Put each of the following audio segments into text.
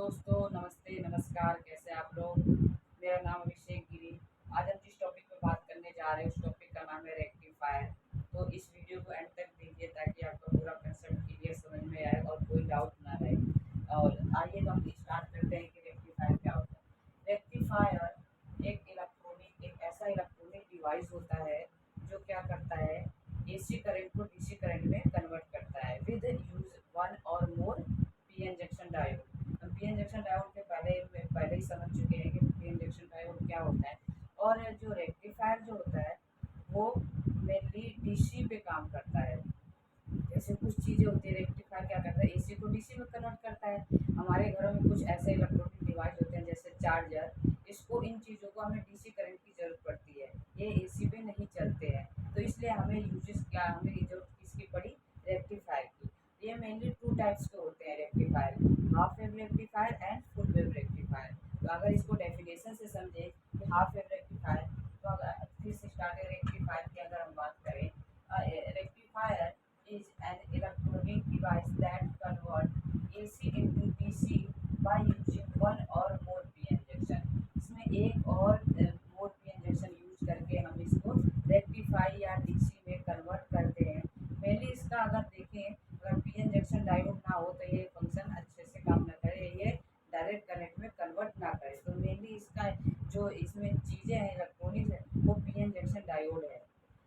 दोस्तों, नमस्ते, नमस्कार, कैसे आप लोग? मेरा नाम अभिषेक गिरी। आज हम जिस टॉपिक पे बात करने जा रहे हैं उस टॉपिक का नाम है रेक्टिफायर। तो इस वीडियो को एंड तक देखिए ताकि आपका पूरा कंसेप्ट क्लियर समझ में आए और कोई डाउट ना रहे। और आइए तो हम स्टार्ट करते हैं कि रेक्टिफायर क्या होता है। रेक्टिफायर एक ऐसा इलेक्ट्रॉनिक डिवाइस होता है जो क्या करता है, एसी करंट को डीसी करंट में कन्वर्ट करता है विद यूज वन और मोर पीएन जंक्शन डायोड। हम पीएन जंक्शन डायोड के पहले ही समझ चुके हैं कि पीएन जंक्शन डायोड क्या होता है। और जो रेक्टिफायर जो होता है वो मेनली डीसी पे काम करता है। जैसे कुछ चीज़ें होती है, रेक्टिफायर क्या करता है, एसी को डीसी में कन्वर्ट करता है। हमारे घरों में कुछ ऐसे इलेक्ट्रॉनिक डिवाइस होते हैं जैसे चार्जर, इसको इन चीज़ों को हमें डीसी करंट की ज़रूरत पड़ती है, ये एसी पे नहीं चलते हैं। तो इसलिए हमें जरूरत किसकी पड़ी, रेक्टिफायर की। ये मेनली टू टाइप्स के होते हैं rectifier, half wave rectifier and full wave rectifier. तो अगर इसको डेफिनेशन से समझे कि हाफ वेव रेक्टिफायर, तो अगर फिर से स्टार्ट है रेक्टिफायर की अगर हम बात करें, rectifier is an electronic device that convert AC into DC by using one or more PN junction. इसमें एक और मोर PN जंक्शन यूज करके हम इसको रेक्टिफाई या डीसी में कन्वर्ट करते हैं। मेनली इसका अगर देखें, अगर PN जंक्शन डायोड ना हो तो ये फंक्शन अच्छे से काम ना करे, ये डायरेक्ट करंट में कन्वर्ट ना करे। तो मेनली इसका जो इसमें चीज़ें हैं इलेक्ट्रॉनिक्स है वो PN जंक्शन डायोड है।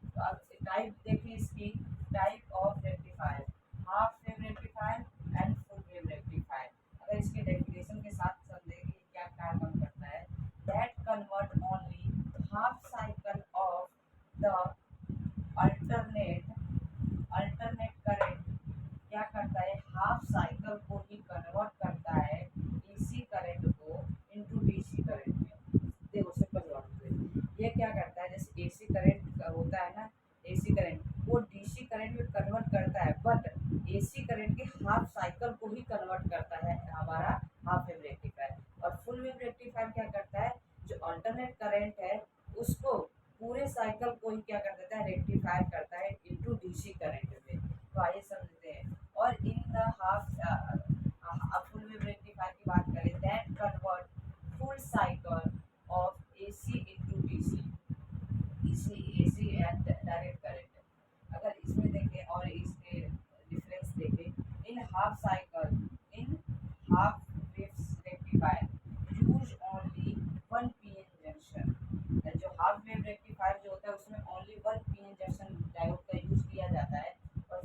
तो आप टाइप देखें इसकी, type of rectifier, half wave rectifier and full wave rectifier. अगर इसके डेफिनेशन के साथ समझेंगे कि क्या क्या काम करता है, that convert only half cycle of the alternate alternate current. क्या करता है, हाफ साइकिल को ही कन्वर्ट करता है एसी करंट को इनटू डीसी करंट में। देखो सिंपल बात है, ये क्या करता है, जैसे एसी करंट होता है ना, एसी करंट वो डीसी करंट में कन्वर्ट करता है, बट एसी करंट के हाफ साइकिल को ही कन्वर्ट करता है हमारा हाफ वेव रेक्टिफायर। और फुल वेव रेक्टिफायर क्या करता है, जो अल्टरनेट करंट है उसको पूरे साइकिल को ही क्या कर देता है, रेक्टिफायर करता है इनटू डीसी करंट में। तो आइए समझते हैं। और in the full wave rectifier की बात करें, that convert full cycle of AC into DC, AC and direct current. अगर इसमें देखें और इसके डिफरेंस देखें, in half wave rectifier use only one PN junction. जो हाफ वेव रेक्टिफायर जो होता है उसमें only one PN junction diode का यूज किया जाता है। और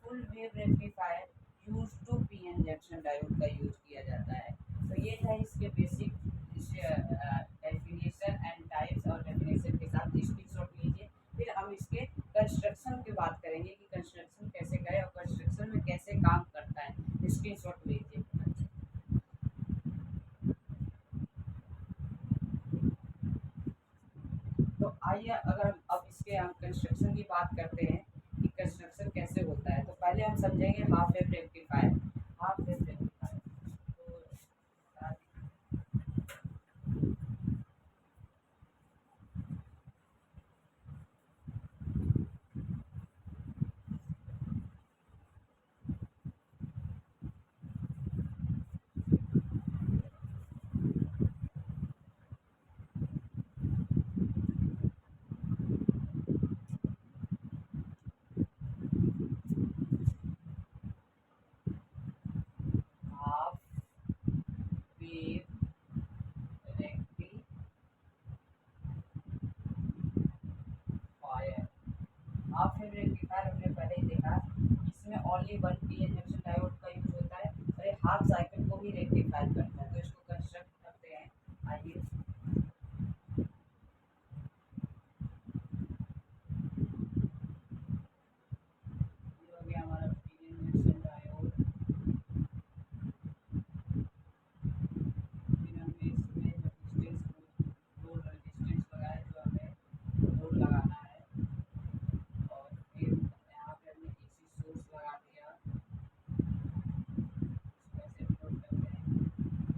full wave rectifier use two PN junction diode का यूज किया जाता है। तो ये था इसके बेसिक डेफिनेशन एंड टाइप्स। और डेफिनेशन के साथ स्क्रीनशॉट लीजिए। फिर हम इसके कंस्ट्रक्शन की बात करेंगे कि कंस्ट्रक्शन कैसे करें और कंस्ट्रक्शन में कैसे काम करता है। स्क्रीनशॉट लीजिए। तो आइए अगर हम अब इसके हम कंस्ट्रक्शन की बात करते हैं कि कंस्ट्रक्शन कैसे होता है, तो पहले हम समझेंगे half wave rectifier. Half wave rectifier तो half wave rectifier, half wave rectifier हमने पहले ही देखा, इसमें only one PN junction diode का यूज होता है और ये हाफ साइकिल को भी रेक्टिफायर करता है। तो इसको कंस्ट्रक्ट करते हैं। आइए, ये हो गया हमारा पीएन जंक्शन डायोड। फिर हमने इसमें रेजिस्टेंस लोड रेजिस्टेंस लगाया जो हमें लोड लगाना है। और फिर यहाँ पे हमने एसी सोर्स लगा दिया, इसको ऐसे लोड करते हैं। और फिर हमने इसमें एक रेजिस्टेंस लगाया, इसको ऐसे लोड करते हैं। और फिर हमने यहाँ पे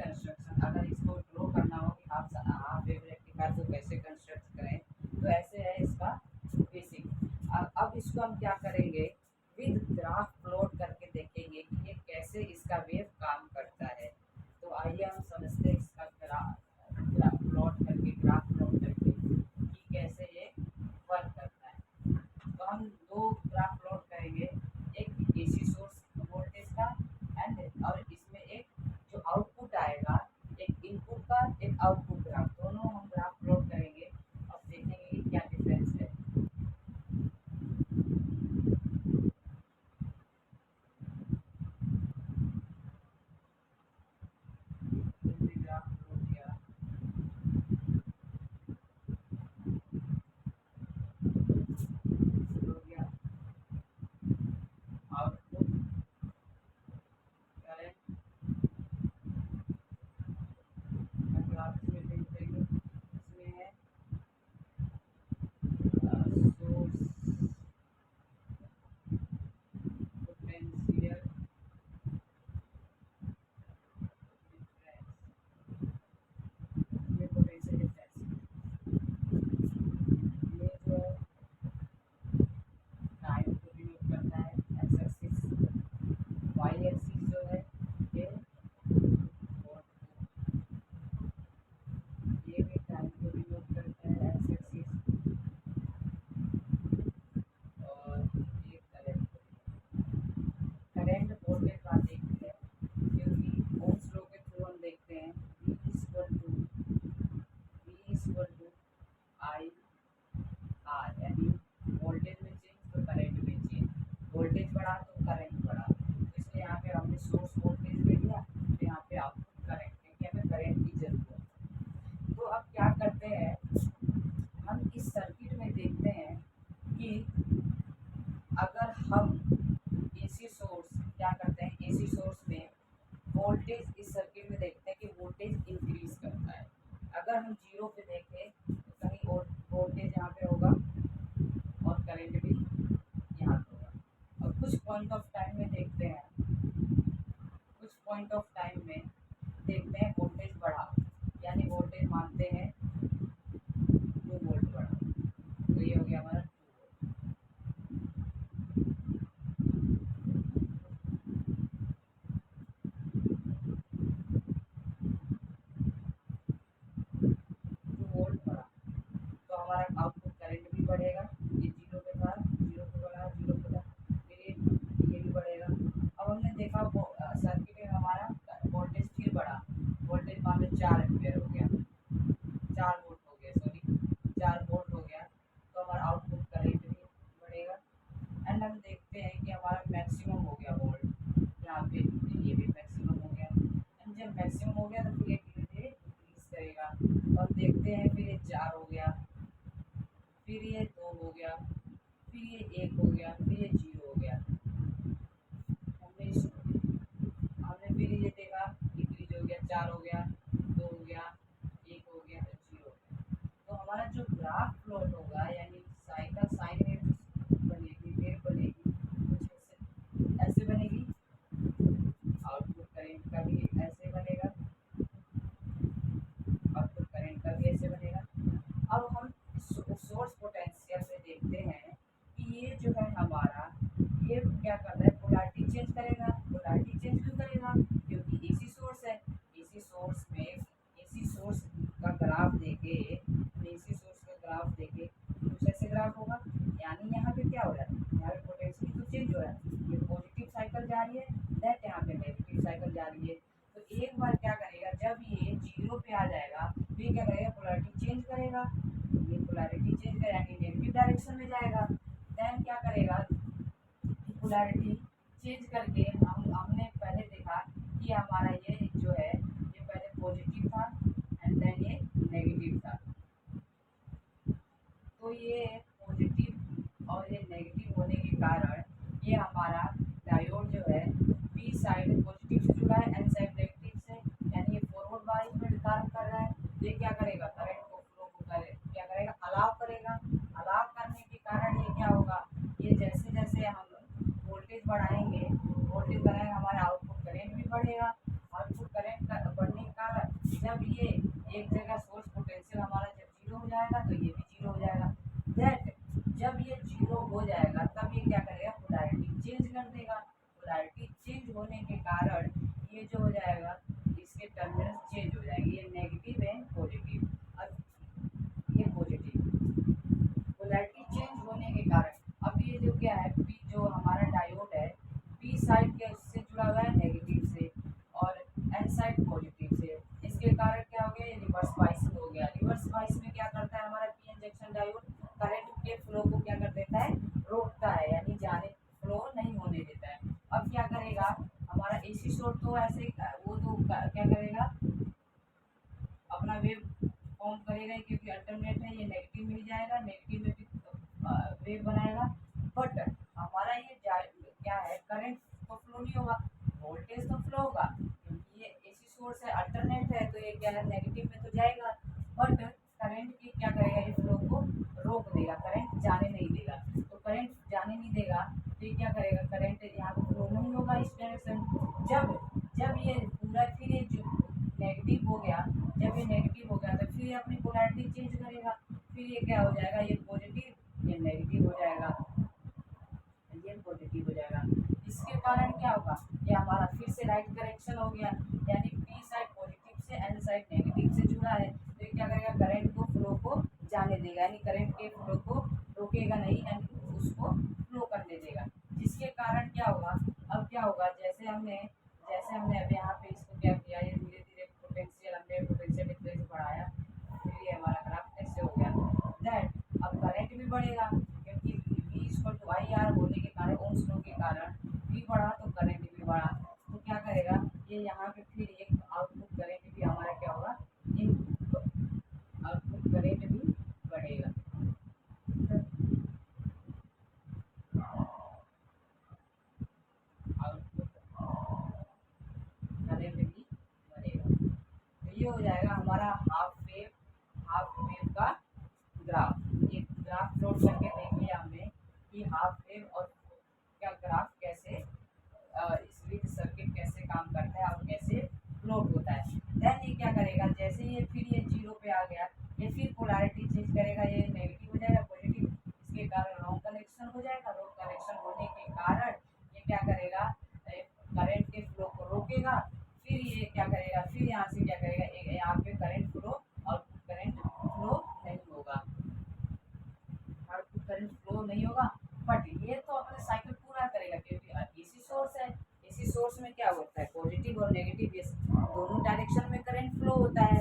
कंस्ट्रक्शन, अगर इसको ड्रॉ करना हो कि हाफ वेव रेक्टिफायर को कैसे कंस्ट्रक्ट करें, तो ऐसे है इसका बेसिक। अब इसको हम क्या करेंगे, विद ग्राफ प्लॉट करके देखेंगे कि ये कैसे इसका वेव काम करता है। तो आइए हम समझते हैं इसका ग्राफ प्लॉट करके कि कैसे ये वर्क करता है। तो हम दो ग्राफ प्लॉट करेंगे, एक एसी सोर्स वोल्टेज का एंड और इसमें एक जो आउटपुट आएगा, एक इनपुट का एक आउटपुट ग्राफ, दोनों हम ग्राफ प्लॉट करेंगे। अब देखेंगे कि क्या डिफरेंस है। ग्राफ प्लॉट किया, हो गया आउटपुट करंट। अगर आप इसमें देखेंगे, इसमें है सोर्स पोटेंशियल डिफरेंस, ये पोटेंशियल डिफरेंस, ये जो है टाइम को डिनोट करता है, एक्स एक्सिस, वाई एक्सिस जो है ये वोल्ट को, ये भी टाइम को डिनोट करता है, एक्स एक्सिस, और ये करंट को। करंट वोल्टेज का देखते हैं, क्योंकि ओम्स लॉ के थ्रू हम देखते हैं V आई आर, यानी वोल्टेज में चेंज तो करंट में चेंज, वोल्टेज बढ़ा तो करंट बढ़ा। तो इसलिए यहाँ पे हमने सोर्स वोल्टेज ले लिया, तो यहाँ पे आउटपुट करंट, क्योंकि हमें करंट की जरूरत है। तो अब क्या करते हैं, हम इस सर्किट में देखते हैं कि अगर हम एसी सोर्स क्या करते हैं, एसी सोर्स में वोल्टेज इस सर्किट में देखते हैं कि वोल्टेज इंक्रीज करता है। अगर हम जीरो पे देखें तो कहीं और वोल्टेज यहाँ पे होगा और करंट भी यहाँ पे होगा। और कुछ पॉइंट ऑफ टाइम में देखते हैं, कुछ पॉइंट ऑफ टाइम में देखते हैं वोल्टेज बढ़ा, यानी वोल्टेज मानते हैं 2 वोल्ट बढ़ा, तो ये हो गया हमारा 2 वोल्ट बढ़ा, तो हमारा आउटपुट करंट भी बढ़ेगा। ये जीरो पे था, जीरो पे बढ़ा, जीरो पे था, फिर ये भी बढ़ेगा। अब हमने देखा वो सर्किट में हमारा वोल्टेज फिर बढ़ा, वोल्टेज मान लो 4 एम्पियर हो गया, 4 वोल्ट हो गया, सॉरी 4 वोल्ट हो गया, तो हमारा आउटपुट करंट भी बढ़ेगा। एंड हम देखते हैं कि हमारा मैक्सिमम हो गया वोल्ट, यहाँ पे ये भी मैक्सिमम हो गया। एंड जब मैक्सिमम हो गया तो फिर ये धीरे धीरे इंक्रीज करेगा। तो हम देखते हैं फिर ये 4 हो गया, फिर ये 2 हो गया, फिर ये 1 हो गया, फिर ये 0 हो गया। हमने इस हमने फिर ये देखा इंक्रीज हो गया, 4 हो गया, 2 हो गया, 1 हो गया, 0 हो गया। तो हमारा जो ग्राफ प्लॉट होगा, यानी साइकिल साइन वेव बनेगी, वेव बनेगी कुछ ऐसे ऐसे बनेगी, आउटपुट करंट का भी ऐसे बनेगा, आउटपुट करंट का भी ऐसे बनेगा। अब हम सोर्स पोटेंशियल से देखते हैं कि ये जो है हमारा, ये क्या करता है, पोलैरिटी चेंज करेगा। पोलैरिटी चेंज क्यों करेगा, क्योंकि एसी सोर्स है, एसी सोर्स में एसी सोर्स का ग्राफ देखे, एसी सोर्स का ग्राफ देखे कुछ ऐसे ग्राफ होगा, यानी यहाँ पे क्या हो रहा है, यहाँ पे पोटेंशियल तो चेंज हो रहा है, ये पॉजिटिव साइकिल जा रही है, दैट यहाँ पे नेगेटिव साइकिल जा रही है। तो एक बार क्या करेगा, जब ये जीरो पे आ जाएगा तो ये क्या करेगा, पोलैरिटी चेंज करेगा, ये पोलैरिटी चेंज करेगा यानी नेगेटिव डायरेक्शन में जाएगा। देन क्या करेगा, पोलैरिटी चेंज करके हमने पहले देखा कि हमारा ये जो है ये पहले पॉजिटिव था एंड देन ये नेगेटिव था। तो ये पॉजिटिव और ये नेगेटिव होने के कारण ये हमारा डायोड जो है पी साइड पॉजिटिव से जुड़ा है, एन साइड नेगेटिव से, यानी ये फॉरवर्ड बायस में काम कर रहा है। तो ये क्या करेगा, करंट को फ्लो को क्या करेगा, अलाउ करेगा। अलाउ करने के कारण ये क्या होगा, ये जैसे जैसे हम वोल्टेज बढ़ाएंगे हमारा आउटपुट करंट भी बढ़ेगा। आउटपुट करंट बढ़ने के जब ये एक जगह सोर्स पोटेंशियल हमारा जब जीरो हो जाएगा तो ये भी जीरो हो जाएगा। दैट जब ये जीरो हो जाएगा तब ये क्या करेगा, पोलैरिटी चेंज कर देगा। पोलैरिटी चेंज होने के कारण ये जो हो जाएगा, इसके टर्मिनल चेंज हो जाएंगे, ये नेगेटिव एंड पॉजिटिव। अब ये पॉजिटिव पोलैरिटी चेंज होने के कारण अब ये जो क्या है, पी जो हमारा डायोड है, पी साइड के उससे जुड़ा हुआ है नेगेटिव से और एन साइड पॉजिटिव से। इसके कारण क्या हो गया, ये रिवर्स बाइस हो गया। रिवर्स बाइस में क्या करता है हमारा P N junction diode, current के फ्लो को क्या कर देता है, रोकता है, यानी जाने फ्लो नहीं होने देता है। अब क्या करेगा हमारा एसी सोर्स, तो ऐसे वो तो क्या करेगा, अपना वेव फॉर्म करेगा ही, क्योंकि अल्टरनेट है, ये नेगेटिव में ही जाएगा, नेगेटिव में भी वेव बनाएगा। बट हमारा ये क्या है, करंट तो फ्लो नहीं होगा, वोल्टेज तो फ्लो होगा, क्योंकि ये एसी सोर्स है, अल्टरनेट है, तो ये क्या है, नेगेटिव में तो जाएगा। बट करंट की क्या करेगा, ये फ्लो को रोक देगा, करंट जाने नहीं देगा। तो करंट जाने नहीं देगा तो ये क्या करेगा, करंट यहाँ पे फ्लो नहीं होगा इस डायरेक्शन। जब जब ये पूरा फिर ये जो नेगेटिव हो गया, जब ये नेगेटिव हो गया तो फिर ये अपनी पोलैरिटी चेंज करेगा, फिर ये क्या हो जाएगा, ये पॉजिटिव ये नेगेटिव हो जाएगा, ये पॉजिटिव हो जाएगा। इसके कारण क्या होगा, ये हमारा फिर से राइट करेक्शन हो गया, यानी पी साइड पॉजिटिव से एन साइड नेगेटिव से जुड़ा है, तो ये क्या करेगा, करंट को फ्लो को जाने देगा, यानी करंट के फ्लो को रोकेगा नहीं, यानी उसको फ्लो करने देगा। जिसके कारण क्या होगा, अब क्या होगा, जैसे हमने अभी यहाँ पे इसको क्या किया, ये धीरे धीरे पोटेंशियल, हमने पोटेंशियल डिफरेंस बढ़ाया, फिर ये हमारा ग्राफ ऐसे हो गया। दैट अब करंट भी बढ़ेगा, क्योंकि V equal to I R होने के कारण, ओम्स लॉ के कारण V बढ़ा तो करंट भी बढ़ा। तो क्या करेगा, ये यहाँ पे फिर एक आउटपुट करंट भी हमारा क्या होगा, आउटपुट करंट भी बढ़ेगा। आउटपुट करंट भी बढ़ेगा। तो ये हो जाएगा हमारा हाफ वेव का ग्राफ। एक ग्राफ प्लॉट करके देख लिया हमने कि हाफ वेव और क्या ग्राफ कैसे, इस विद सर्किट कैसे काम करता है और कैसे प्लॉट होता है। देन ये क्या करेगा, जैसे ये फिर ये जीरो पे आ गया, ये फिर पोलैरिटी चेंज करेगा, ये नेगेटिव हो जाएगा पॉजिटिव, इसके कारण रॉन्ग कनेक्शन हो जाएगा। रॉन्ग कनेक्शन होने के कारण ये क्या करेगा, करंट के फ्लो को रोकेगा। फिर ये क्या करेगा, फिर यहाँ से क्या करेगा, यहाँ पे current flow, output current flow नहीं होगा, आउटपुट करंट फ्लो नहीं होगा। बट ये तो अपना साइकिल पूरा करेगा, क्योंकि एसी सोर्स है, एसी सोर्स में क्या होता है, पॉजिटिव और नेगेटिव दोनों डायरेक्शन में करंट फ्लो होता है।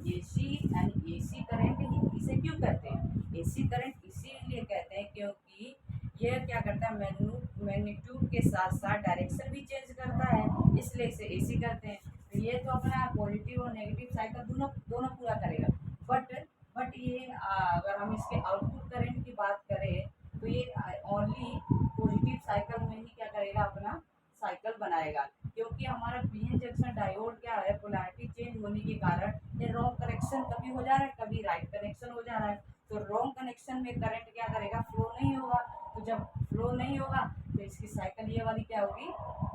एसी एंड एसी करंट इसे क्यों कहते हैं, एसी करंट इसीलिए कहते हैं क्योंकि ये क्या करता है, मैग्नीट्यूड के साथ साथ डायरेक्शन भी चेंज करता है, इसलिए इसे एसी कहते हैं। तो ये तो अपना पॉजिटिव और नेगेटिव साइकिल दोनों दोनों पूरा करेगा। बट ये अगर हम इसके आउटपुट करंट की बात करें तो ये ओनली पॉजिटिव साइकिल में ही क्या करेगा, अपना साइकिल बनाएगा। क्योंकि हमारा पीएन जंक्शन डायोड क्या है, पोलैरिटी चेंज होने के कारण ये रॉन्ग कनेक्शन कभी हो जा रहा है, कभी राइट कनेक्शन हो जा रहा है। तो रॉन्ग कनेक्शन में करंट क्या करेगा, फ्लो नहीं होगा। तो जब फ्लो नहीं होगा तो इसकी साइकिल ये वाली क्या होगी,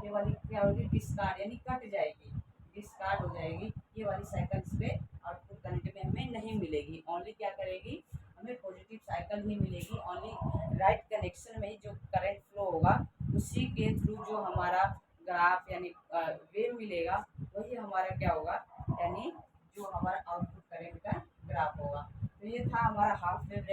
ये वाली क्या होगी, डिस्कार्ड, यानी कट जाएगी, डिस्कार्ड हो जाएगी। ये वाली साइकिल इस पे आउटपुट करंट में हमें नहीं मिलेगी, ओनली क्या करेगी, हमें पॉजिटिव साइकिल ही मिलेगी। ओनली राइट कनेक्शन में ही जो करंट फ्लो होगा उसी के थ्रू जो हमारा ग्राफ यानी वेव मिलेगा, वही हमारा क्या होगा, यानी जो हमारा आउटपुट करंट का ग्राफ होगा। तो ये था हमारा half wave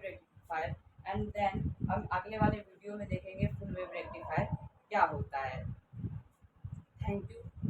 rectifier. And then हम अगले वाले वीडियो में देखेंगे फुल वेव रेक्टिफायर क्या होता है। Thank you.